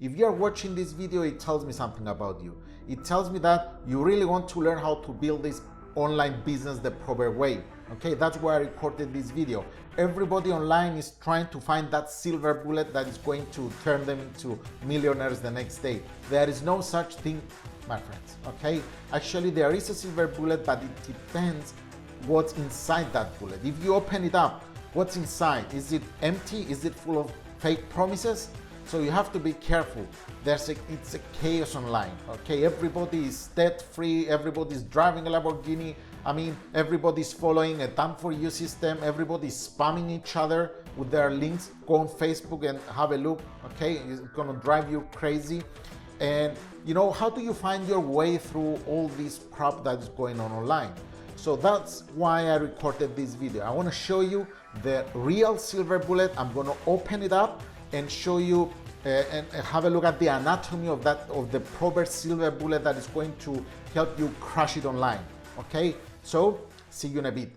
If you're watching this video, it tells me something about you. It tells me that you really want to learn how to build this online business the proper way. Okay, that's why I recorded this video. Everybody online is trying to find that silver bullet that is going to turn them into millionaires the next day. There is no such thing, my friends. Okay, actually there is a silver bullet, but it depends what's inside that bullet. If you open it up, what's inside? Is it empty? Is it full of fake promises? So you have to be careful. It's a chaos online. Okay, everybody is debt free, everybody's driving a Lamborghini. I mean, everybody's following a done for you system, everybody's spamming each other with their links. Go on Facebook and have a look. Okay, it's gonna drive you crazy. And you know, how do you find your way through all this crap that is going on online? So that's why I recorded this video. I want to show you the real silver bullet. I'm going to open it up and show you and have a look at the anatomy of the proper silver bullet that is going to help you crush it online. Okay, so see you in a bit.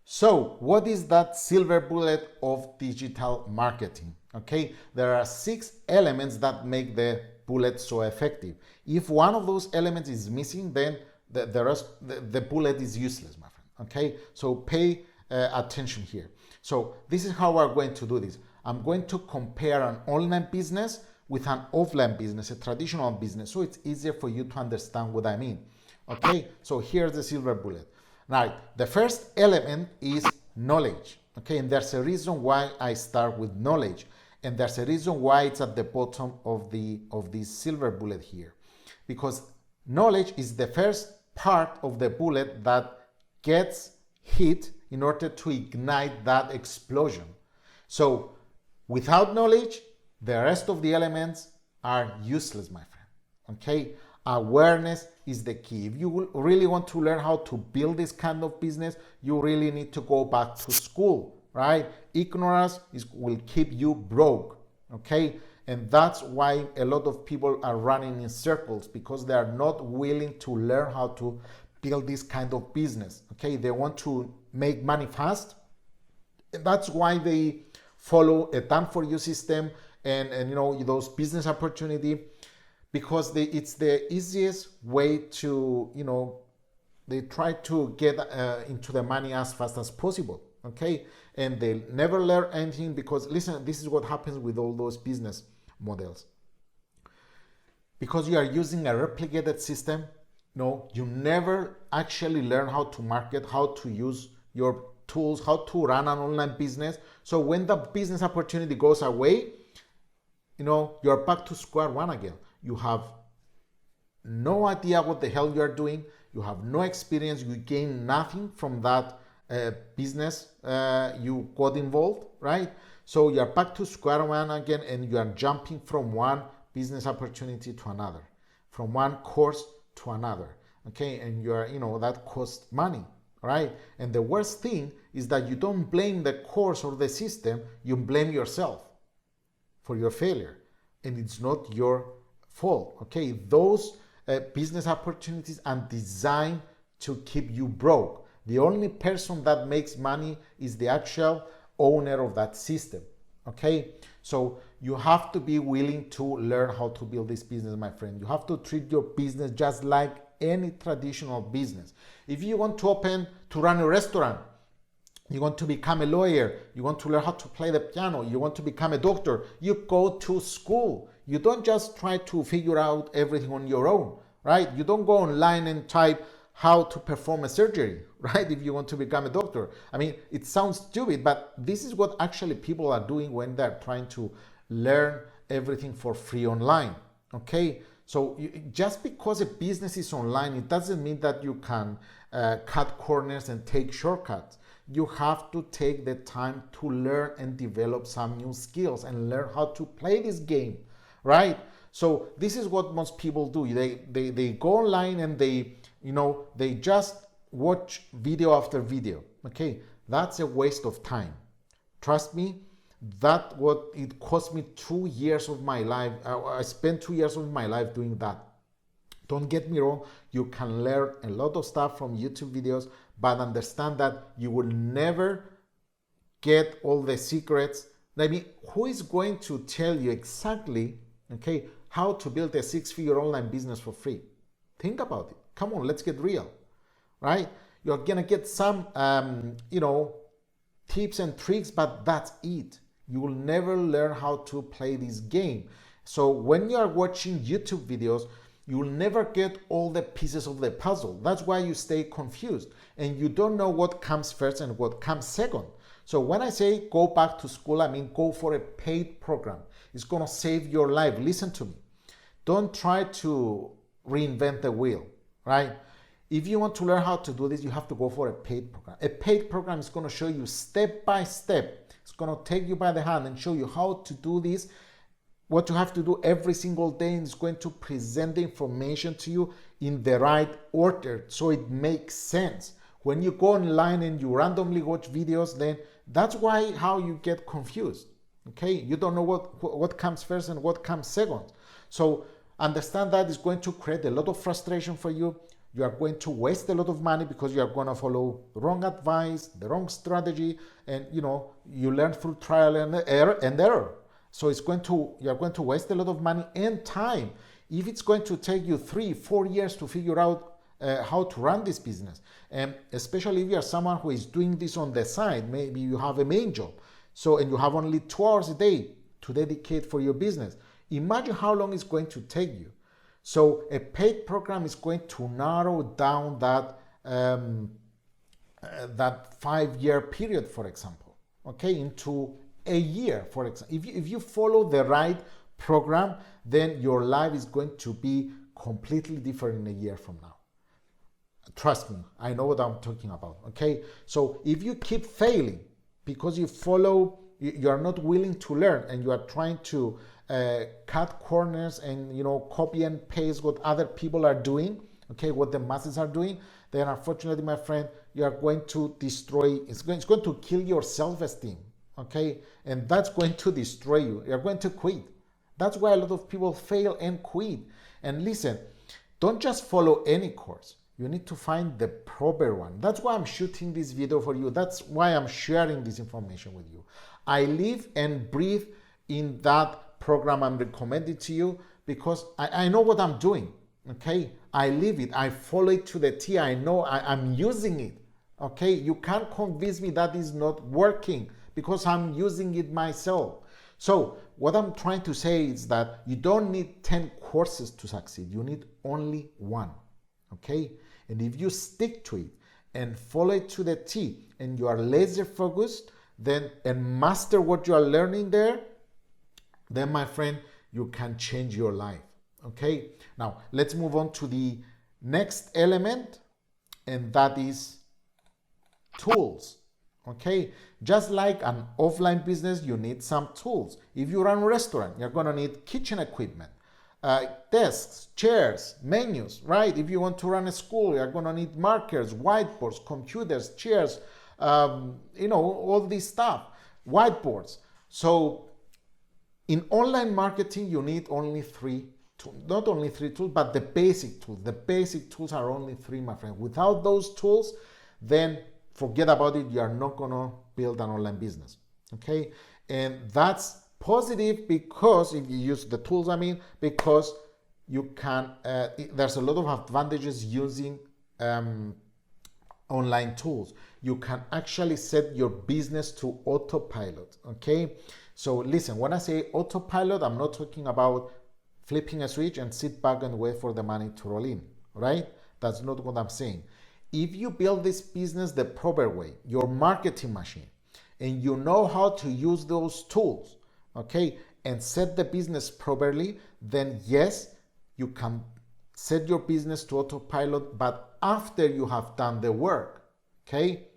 So what is that silver bullet of digital marketing? Okay, there are 6 elements that make the bullet so effective. If one of those elements is missing, then the bullet is useless, my friend. Okay, so pay attention here. So this is how we're going to do this. I'm going to compare an online business with an offline business, a traditional business, so it's easier for you to understand what I mean. Okay, so here's the silver bullet. Now, the first element is knowledge. Okay, and there's a reason why I start with knowledge, and there's a reason why it's at the bottom of this silver bullet here, because knowledge is the first part of the bullet that gets hit in order to ignite that explosion. So without knowledge, the rest of the elements are useless, my friend. Okay, awareness is the key. If you really want to learn how to build this kind of business, you really need to go back to school, right? Ignorance will keep you broke. Okay, and that's why a lot of people are running in circles, because they are not willing to learn how to build this kind of business. Okay, they want to make money fast, and that's why they follow a done for you system and you know, those business opportunity, because it's the easiest way to, you know, they try to get into the money as fast as possible. Okay, and they never learn anything, because listen, this is what happens with all those business models. Because you are using a replicated system, no, you never actually learn how to market, how to use your tools, how to run an online business. So when the business opportunity goes away, you know, you're back to square one again. You have no idea what the hell you're doing. You have no experience. You gain nothing from that business you got involved, right? So you're back to square one again, and you are jumping from one business opportunity to another, from one course to another. Okay, and you're, you know, that costs money, right? And the worst thing is that you don't blame the course or the system, you blame yourself for your failure, and it's not your fault. Okay, those business opportunities are designed to keep you broke. The only person that makes money is the actual owner of that system. Okay, so you have to be willing to learn how to build this business, my friend. You have to treat your business just like any traditional business. If you want to run a restaurant, you want to become a lawyer, you want to learn how to play the piano, you want to become a doctor, you go to school. You don't just try to figure out everything on your own, right? You don't go online and type how to perform a surgery, right? If you want to become a doctor. I mean, it sounds stupid, but this is what actually people are doing when they're trying to learn everything for free online. Okay, so just because a business is online, it doesn't mean that you can cut corners and take shortcuts. You have to take the time to learn and develop some new skills and learn how to play this game, right? So this is what most people do. They go online and they just watch video after video. Okay, that's a waste of time. Trust me, that what it cost me 2 years of my life. I spent 2 years of my life doing that. Don't get me wrong, you can learn a lot of stuff from YouTube videos, but understand that you will never get all the secrets. I mean, who is going to tell you exactly, okay, how to build a 6-figure online business for free? Think about it. Come on, let's get real, right? You're gonna get some, tips and tricks, but that's it. You will never learn how to play this game. So when you are watching YouTube videos, you will never get all the pieces of the puzzle. That's why you stay confused and you don't know what comes first and what comes second. So when I say go back to school, I mean go for a paid program. It's gonna save your life. Listen to me. Don't try to reinvent the wheel, right? If you want to learn how to do this, you have to go for a paid program. A paid program is gonna show you step by step. It's gonna take you by the hand and show you how to do this, what you have to do every single day, and it's going to present the information to you in the right order so it makes sense. When you go online and you randomly watch videos, then that's why how you get confused. Okay, you don't know what comes first and what comes second. So understand that it's going to create a lot of frustration for you. You are going to waste a lot of money because you are going to follow wrong advice, the wrong strategy, and you learn through trial and error. So you are going to waste a lot of money and time. If it's going to take you 3-4 years to figure out how to run this business, and especially if you are someone who is doing this on the side, maybe you have a main job, and you have only 2 hours a day to dedicate for your business. Imagine how long it's going to take you. So a paid program is going to narrow down that 5-year period, for example, okay, into a year, for example. If you follow the right program, then your life is going to be completely different in a year from now. Trust me, I know what I'm talking about, okay? So if you keep failing because you are not willing to learn and you are trying to cut corners and copy and paste what other people are doing, okay, what the masses are doing, then unfortunately, my friend, you are going to destroy, it's going to kill your self-esteem, okay? And that's going to destroy you. You're going to quit. That's why a lot of people fail and quit. And listen, don't just follow any course. You need to find the proper one. That's why I'm shooting this video for you. That's why I'm sharing this information with you. I live and breathe in that program I'm recommending to you because I know what I'm doing, okay? I live it. I follow it to the T. I know I'm using it, okay? You can't convince me that is not working because I'm using it myself. So what I'm trying to say is that you don't need 10 courses to succeed. You need only one, okay? And if you stick to it and follow it to the T and you are laser focused and master what you are learning there, then my friend, you can change your life, okay? Now, let's move on to the next element, and that is tools, okay? Just like an offline business, you need some tools. If you run a restaurant, you're gonna need kitchen equipment, desks, chairs, menus, right? If you want to run a school, you're gonna need markers, whiteboards, computers, chairs, all this stuff, whiteboards. So in online marketing, you need only 3 tools, not only 3 tools, but the basic tools. The basic tools are only 3, my friend. Without those tools, then forget about it. You are not gonna build an online business, okay? And that's positive because if you use the tools, because you can, there's a lot of advantages using online tools. You can actually set your business to autopilot, okay? So listen, when I say autopilot, I'm not talking about flipping a switch and sit back and wait for the money to roll in, right? That's not what I'm saying. If you build this business the proper way, your marketing machine, and you know how to use those tools, okay, and set the business properly, then yes, you can set your business to autopilot, but after you have done the work, okay?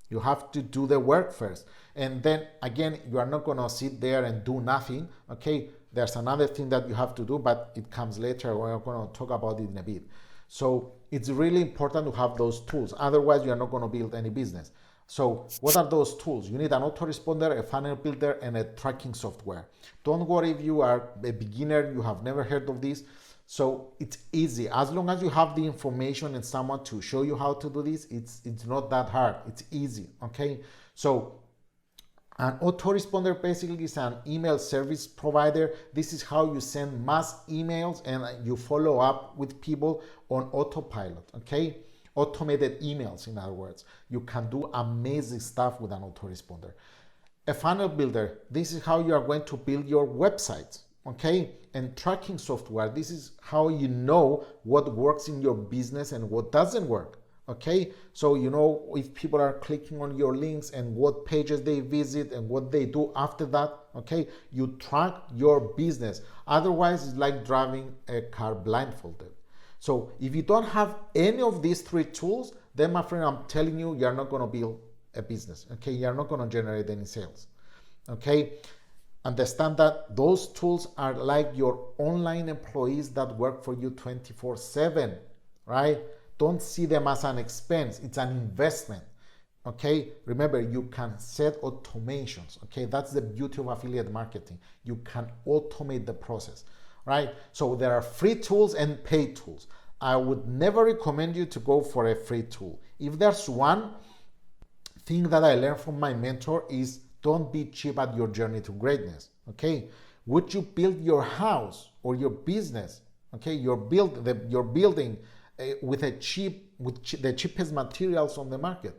You have to do the work first. And then again, you are not gonna sit there and do nothing, okay? There's another thing that you have to do, but it comes later. We're gonna talk about it in a bit. So it's really important to have those tools. Otherwise, you're not gonna build any business. So what are those tools? You need an autoresponder, a funnel builder, and a tracking software. Don't worry if you are a beginner, you have never heard of this. So it's easy. As long as you have the information and someone to show you how to do this, it's not that hard. It's easy, okay? So an autoresponder basically is an email service provider. This is how you send mass emails and you follow up with people on autopilot, okay? Automated emails, in other words. You can do amazing stuff with an autoresponder. A funnel builder, this is how you are going to build your website, okay? And tracking software, this is how you know what works in your business and what doesn't work. Okay, so you know if people are clicking on your links and what pages they visit and what they do after that. Okay, you track your business. Otherwise, it's like driving a car blindfolded. So if you don't have any of these three tools, then my friend, I'm telling you, you're not going to build a business. Okay, you're not going to generate any sales. Okay, understand that those tools are like your online employees that work for you 24/7, right? Don't see them as an expense. It's an investment. Okay, remember, you can set automations. Okay, that's the beauty of affiliate marketing. You can automate the process, right? So there are free tools and paid tools. I would never recommend you to go for a free tool. If there's one thing that I learned from my mentor is don't be cheap at your journey to greatness. Okay, would you build your house or your business? Okay, your building with the cheapest materials on the market?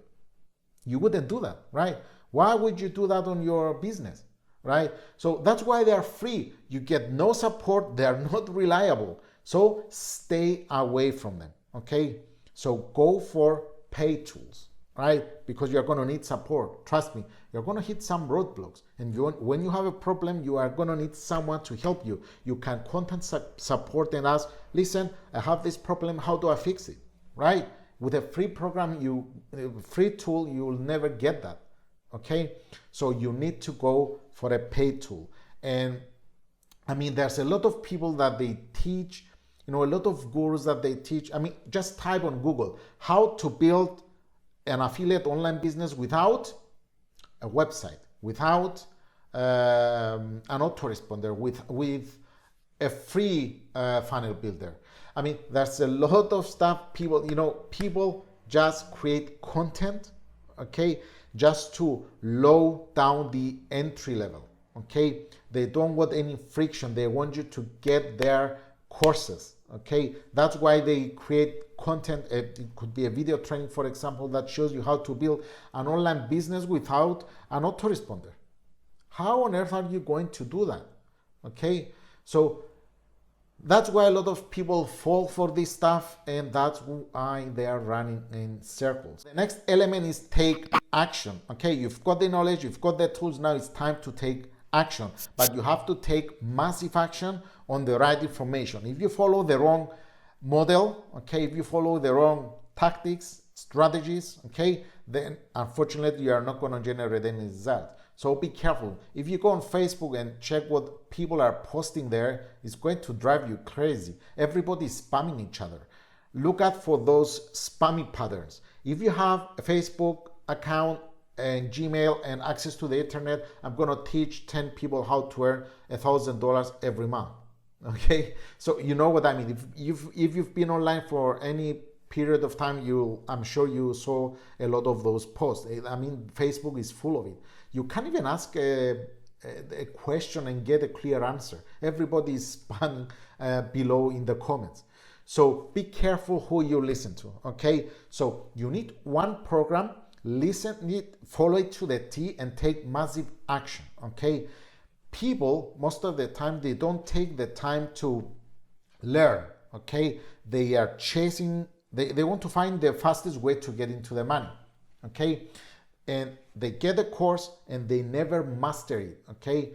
You wouldn't do that, right? Why would you do that on your business, right? So that's why they are free. You get no support. They are not reliable. So stay away from them, okay? So go for paid tools, right? Because you're going to need support. Trust me, you're going to hit some roadblocks. And when you have a problem, you are going to need someone to help you. You can contact support and ask, listen, I have this problem. How do I fix it, right? With a free program, free tool, you will never get that, okay? So you need to go for a paid tool. And I mean, there's a lot of people that they teach, a lot of gurus that they teach. I mean, just type on Google, how to build an affiliate online business without a website, without an autoresponder, with a free funnel builder. I mean, there's a lot of stuff. People just create content, okay, just to low down the entry level, okay? They don't want any friction. They want you to get their courses, okay? That's why they create content. It could be a video training, for example, that shows you how to build an online business without an autoresponder. How on earth are you going to do that? Okay, so that's why a lot of people fall for this stuff, and that's why they are running in circles. The next element is take action. Okay, you've got the knowledge, you've got the tools, now it's time to take action. But you have to take massive action on the right information. If you follow the wrong model, okay, if you follow the wrong tactics, strategies, okay, then unfortunately you are not going to generate any result. So be careful. If you go on Facebook and check what people are posting there, it's going to drive you crazy. Everybody is spamming each other. Look out for those spammy patterns. If you have a Facebook account and Gmail and access to the internet, I'm going to teach 10 people how to earn $1,000 every month. Okay, so you know what I mean. If you've been online for any period of time, I'm sure you saw a lot of those posts. I mean, Facebook is full of it. You can't even ask a question and get a clear answer. Everybody is spamming below in the comments. So be careful who you listen to, okay? So you need one program, follow it to the T and take massive action, okay? People, most of the time, they don't take the time to learn, okay? They are chasing, they want to find the fastest way to get into the money, okay? And they get a course and they never master it, okay?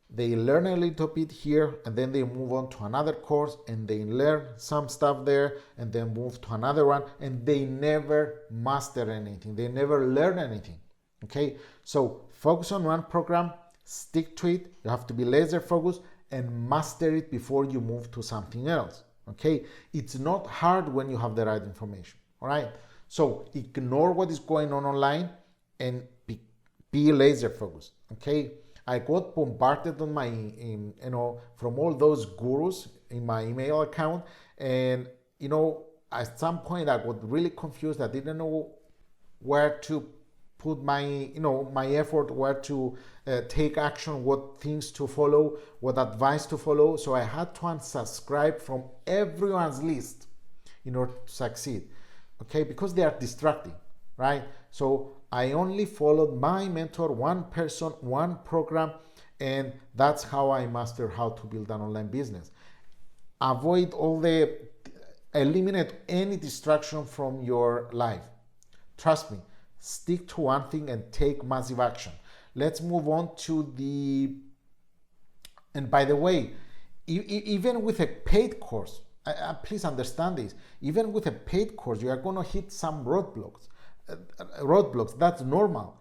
They learn a little bit here and then they move on to another course and they learn some stuff there and then move to another one and they never master anything. They never learn anything, okay? So focus on one program, stick to it. You have to be laser focused and master it before you move to something else, okay? It's not hard when you have the right information, all right? So ignore what is going on online and be laser focused, okay? I got bombarded on my, from all those gurus in my email account. And, at some point I got really confused. I didn't know where to put my effort, where to take action, what things to follow, what advice to follow. So I had to unsubscribe from everyone's list in order to succeed, okay, because they are distracting, right? So I only followed my mentor, one person, one program, and that's how I mastered how to build an online business. Eliminate any distraction from your life. Trust me, stick to one thing and take massive action. Let's move on to and by the way, even with a paid course, please understand this, even with a paid course, you are going to hit some roadblocks. That's normal.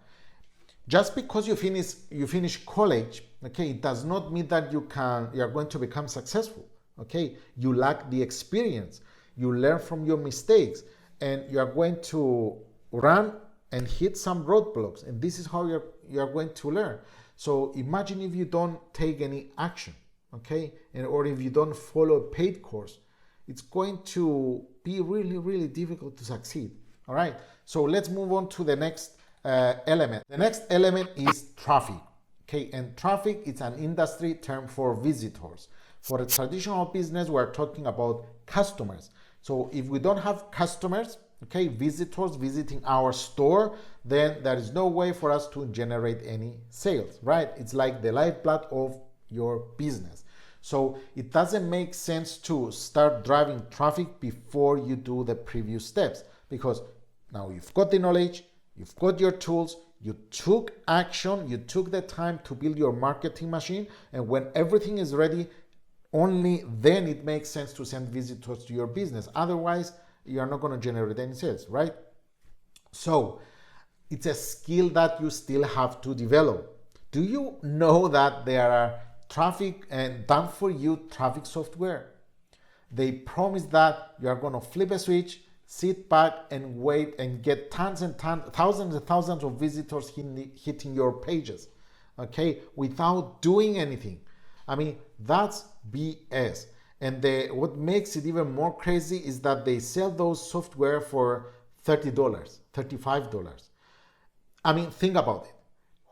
Just because you finish college, okay, it does not mean that you are going to become successful. Okay, you lack the experience. You learn from your mistakes, and you are going to run and hit some roadblocks, and this is how you are going to learn. So imagine if you don't take any action, okay, or if you don't follow a paid course, it's going to be really, really difficult to succeed. All right, so let's move on to the next element. The next element is traffic. Okay, and traffic is an industry term for visitors. For a traditional business, we're talking about customers. So if we don't have customers, okay, visitors visiting our store, then there is no way for us to generate any sales, right? It's like the lifeblood of your business. So it doesn't make sense to start driving traffic before you do the previous steps, because now you've got the knowledge, you've got your tools, you took action, you took the time to build your marketing machine, and when everything is ready, only then it makes sense to send visitors to your business. Otherwise, you are not going to generate any sales, right? So it's a skill that you still have to develop. Do you know that there are traffic and done for you traffic software? They promise that you are going to flip a switch, sit back and wait and get thousands and thousands of visitors hitting your pages, okay, without doing anything. I mean, that's BS. And what makes it even more crazy is that they sell those software for $30, $35. I mean, think about it.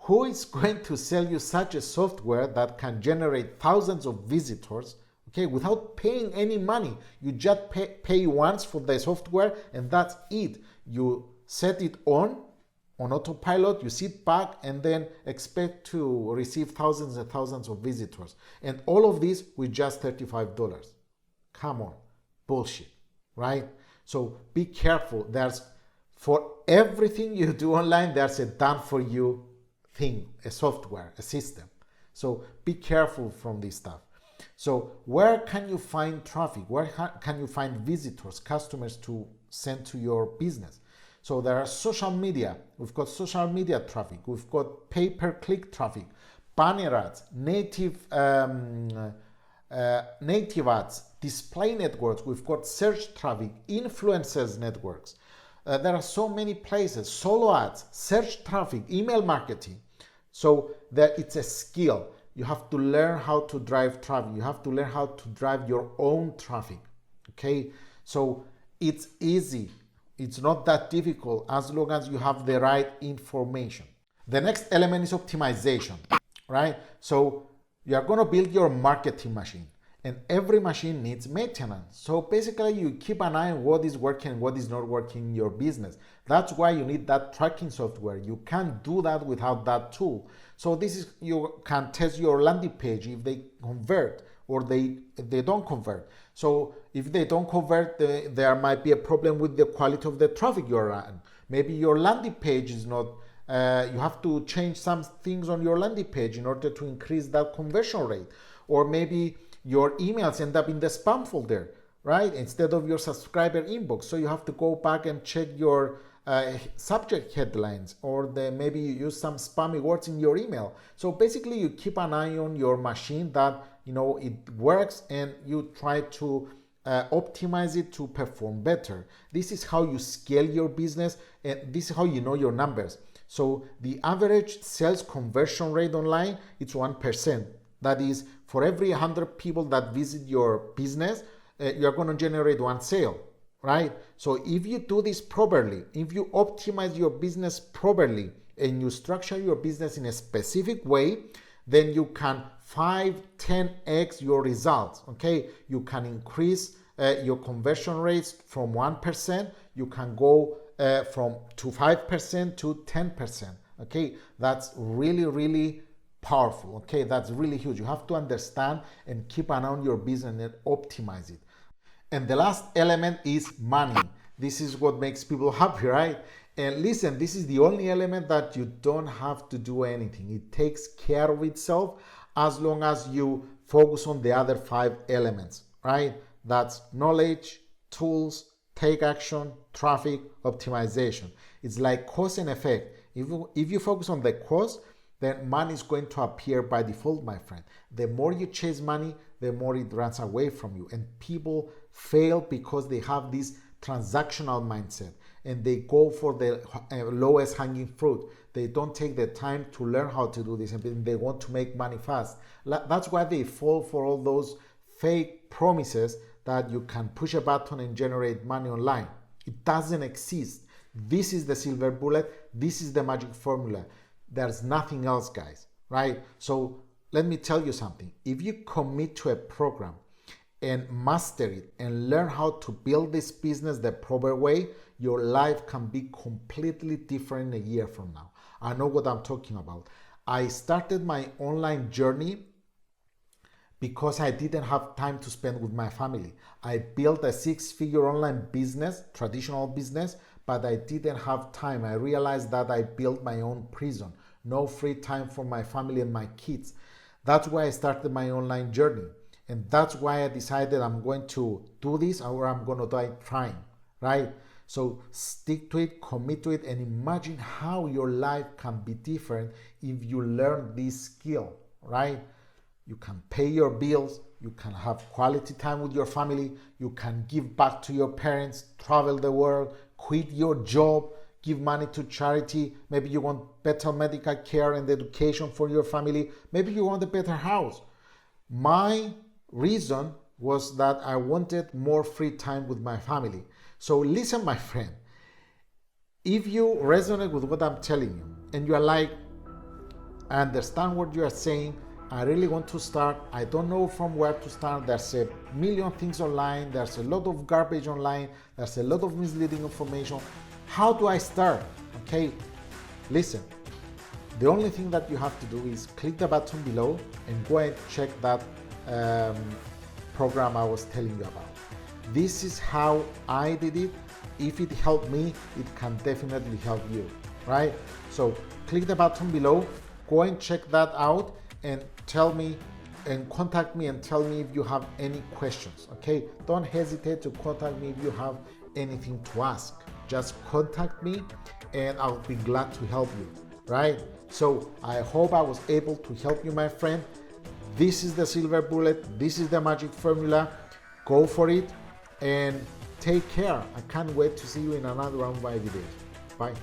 Who is going to sell you such a software that can generate thousands of visitors, okay, without paying any money? You just pay once for the software, and that's it. You set it on autopilot, you sit back and then expect to receive thousands and thousands of visitors. And all of this with just $35. Come on, bullshit, right? So be careful. For everything you do online, there's a done for you thing, a software, a system. So be careful from this stuff. So where can you find traffic? Where can you find visitors, customers to send to your business? So there are social media. We've got social media traffic. We've got pay-per-click traffic, banner ads, native ads, display networks. We've got search traffic, influencers networks. There are so many places, solo ads, search traffic, email marketing. So it's a skill. You have to learn how to drive traffic. You have to learn how to drive your own traffic, okay? So it's easy. It's not that difficult as long as you have the right information. The next element is optimization, right? So you are going to build your marketing machine, and every machine needs maintenance. So basically you keep an eye on what is working and what is not working in your business. That's why you need that tracking software. You can't do that without that tool. So you can test your landing page if they convert or they don't convert. So if they don't convert, there might be a problem with the quality of the traffic you're running. Maybe your landing page is not, you have to change some things on your landing page in order to increase that conversion rate. Or maybe your emails end up in the spam folder, right? Instead of your subscriber inbox. So you have to go back and check your subject headlines, or maybe you use some spammy words in your email. So basically you keep an eye on your machine that it works, and you try to optimize it to perform better. This is how you scale your business, and this is how you know your numbers. So the average sales conversion rate online, it's 1%. That is, for every 100 people that visit your business, you're going to generate one sale, right? So if you do this properly, if you optimize your business properly, and you structure your business in a specific way, then you can 5-10x your results. Okay, you can increase your conversion rates from 1%, you can go from 5% to 10%. Okay, that's really powerful. Okay, that's really huge. You have to understand and keep an eye on your business and optimize it. And the last element is money. This is what makes people happy, right? And listen, this is the only element that you don't have to do anything. It takes care of itself as long as you focus on the other 5 elements, right? That's knowledge, tools, take action, traffic, optimization. It's like cause and effect. If you focus on the cause, then money is going to appear by default, my friend. The more you chase money, the more it runs away from you. And people fail because they have this transactional mindset and they go for the lowest hanging fruit. They don't take the time to learn how to do this, and they want to make money fast. That's why they fall for all those fake promises that you can push a button and generate money online. It doesn't exist. This is the silver bullet. This is the magic formula. There's nothing else, guys, right? So let me tell you something. If you commit to a program and master it and learn how to build this business the proper way, your life can be completely different a year from now. I know what I'm talking about. I started my online journey because I didn't have time to spend with my family. I built a 6-figure online business, traditional business, but I didn't have time. I realized that I built my own prison. No free time for my family and my kids. That's why I started my online journey. And that's why I decided I'm going to do this or I'm going to die trying, right? So stick to it, commit to it, and imagine how your life can be different if you learn this skill, right? You can pay your bills, you can have quality time with your family, you can give back to your parents, travel the world, quit your job, give money to charity. Maybe you want better medical care and education for your family. Maybe you want a better house. My reason was that I wanted more free time with my family. So listen, my friend, if you resonate with what I'm telling you and you are like, I understand what you are saying, I really want to start, I don't know from where to start, there's a million things online, there's a lot of garbage online, there's a lot of misleading information, how do I start? Okay, listen, the only thing that you have to do is click the button below and go and check that program I was telling you about. This is how I did it. If it helped me, it can definitely help you, right? So click the button below, go and check that out and tell me and contact me and tell me if you have any questions, okay? Don't hesitate to contact me if you have anything to ask. Just contact me and I'll be glad to help you, right? So I hope I was able to help you, my friend. This is the silver bullet. This is the magic formula. Go for it and take care. I can't wait to see you in another one of my videos. Bye.